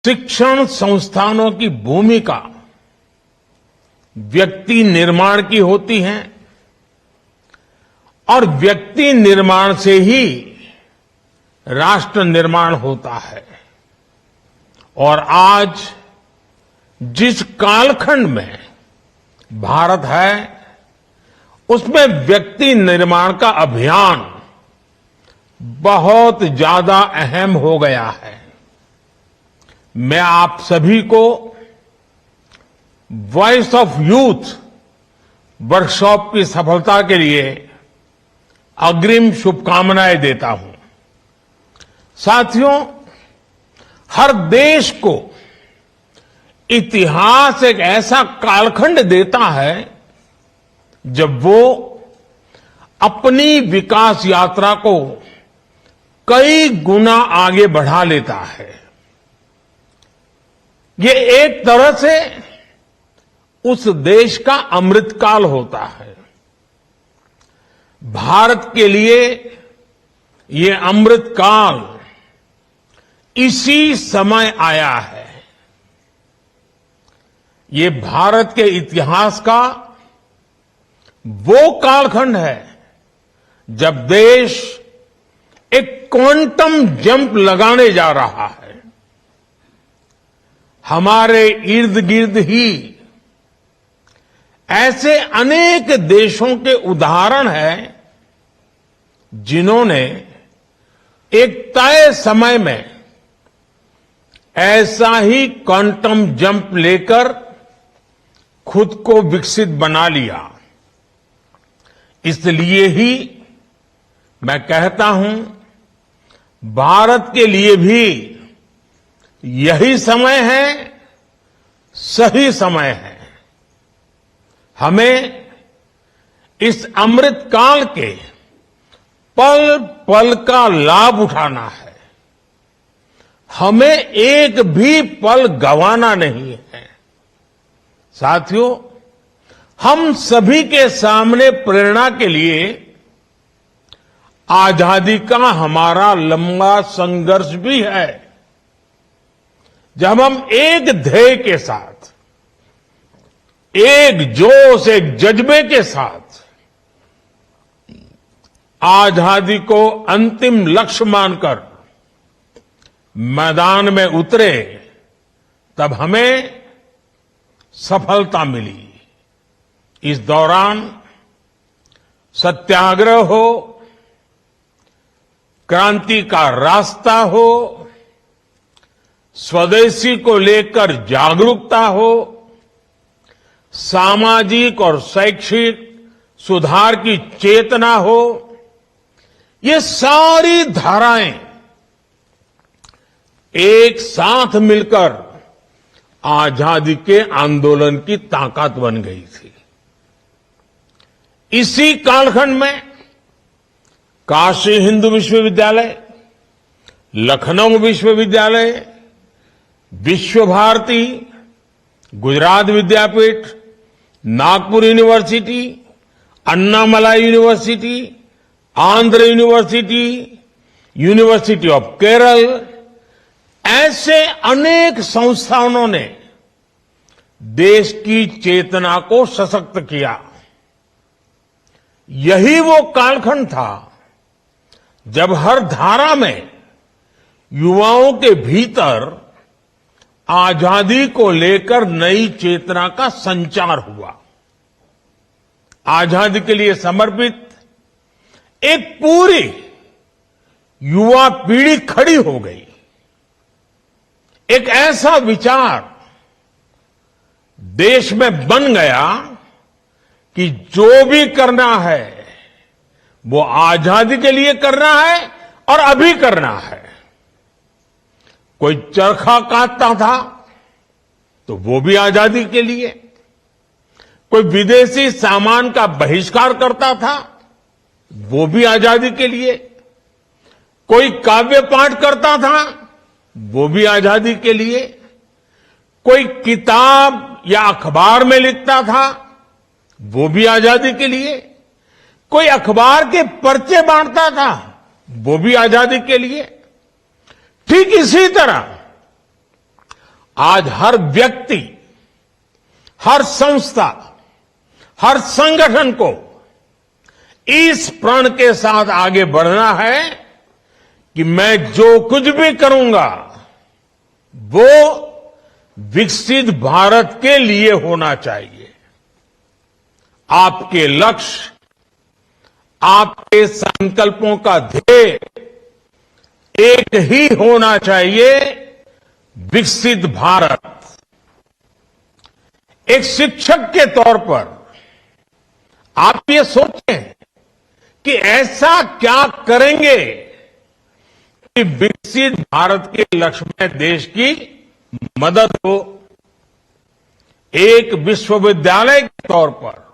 शिक्षण संस्थानों की भूमिका व्यक्ति निर्माण की होती है और व्यक्ति निर्माण से ही राष्ट्र निर्माण होता है। और आज जिस कालखंड में भारत है उसमें व्यक्ति निर्माण का अभियान बहुत ज्यादा अहम हो गया है। मैं आप सभी को वॉइस ऑफ यूथ वर्कशॉप की सफलता के लिए अग्रिम शुभकामनाएं देता हूं। साथियों, हर देश को इतिहास एक ऐसा कालखंड देता है जब वो अपनी विकास यात्रा को कई गुना आगे बढ़ा लेता है। ये एक तरह से उस देश का अमृतकाल होता है। भारत के लिए ये अमृतकाल इसी समय आया है। ये भारत के इतिहास का वो कालखंड है जब देश एक क्वांटम जंप लगाने जा रहा है। हमारे इर्द गिर्द ही ऐसे अनेक देशों के उदाहरण हैं जिन्होंने एक तय समय में ऐसा ही क्वांटम जंप लेकर खुद को विकसित बना लिया। इसलिए ही मैं कहता हूं, भारत के लिए भी यही समय है, सही समय है। हमें इस अमृत काल के पल पल का लाभ उठाना है। हमें एक भी पल गंवाना नहीं है। साथियों, हम सभी के सामने प्रेरणा के लिए आजादी का हमारा लंबा संघर्ष भी है। जब हम एक ध्येय के साथ, एक जोश, एक जज्बे के साथ आजादी को अंतिम लक्ष्य मानकर मैदान में उतरे, तब हमें सफलता मिली। इस दौरान सत्याग्रह हो, क्रांति का रास्ता हो, स्वदेशी को लेकर जागरूकता हो, सामाजिक और शैक्षिक सुधार की चेतना हो, ये सारी धाराएं एक साथ मिलकर आजादी के आंदोलन की ताकत बन गई थी। इसी कालखंड में काशी हिंदू विश्वविद्यालय, लखनऊ विश्वविद्यालय, Vishwa Bharati, Gujarat Vidyapith, Nagpur university, Annamalai university, Andhra university, university of Kerala, ऐसे अनेक संस्थानों ने देश की चेतना को सशक्त किया। यही वो कालखंड था जब हर धारा में युवाओं के भीतर आजादी को लेकर नई चेतना का संचार हुआ। आजादी के लिए समर्पित एक पूरी युवा पीढ़ी खड़ी हो गई। एक ऐसा विचार देश में बन गया कि जो भी करना है वो आजादी के लिए करना है और अभी करना है। कोई चरखा काटता था तो वो भी आजादी के लिए, कोई विदेशी सामान का बहिष्कार करता था वो भी आजादी के लिए, कोई काव्य पाठ करता था वो भी आजादी के लिए, कोई किताब या अखबार में लिखता था वो भी आजादी के लिए, कोई अखबार के पर्चे बांटता था वो भी आजादी के लिए। ठीक इसी तरह आज हर व्यक्ति, हर संस्था, हर संगठन को इस प्रण के साथ आगे बढ़ना है कि मैं जो कुछ भी करूंगा वो विकसित भारत के लिए होना चाहिए। आपके लक्ष्य, आपके संकल्पों का ध्येय एक ही होना चाहिए, विकसित भारत। एक शिक्षक के तौर पर आप ये सोचें कि ऐसा क्या करेंगे कि विकसित भारत के लक्ष्य में देश की मदद हो। एक विश्वविद्यालय के तौर पर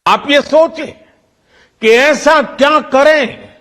आप ये सोचें कि ऐसा क्या करें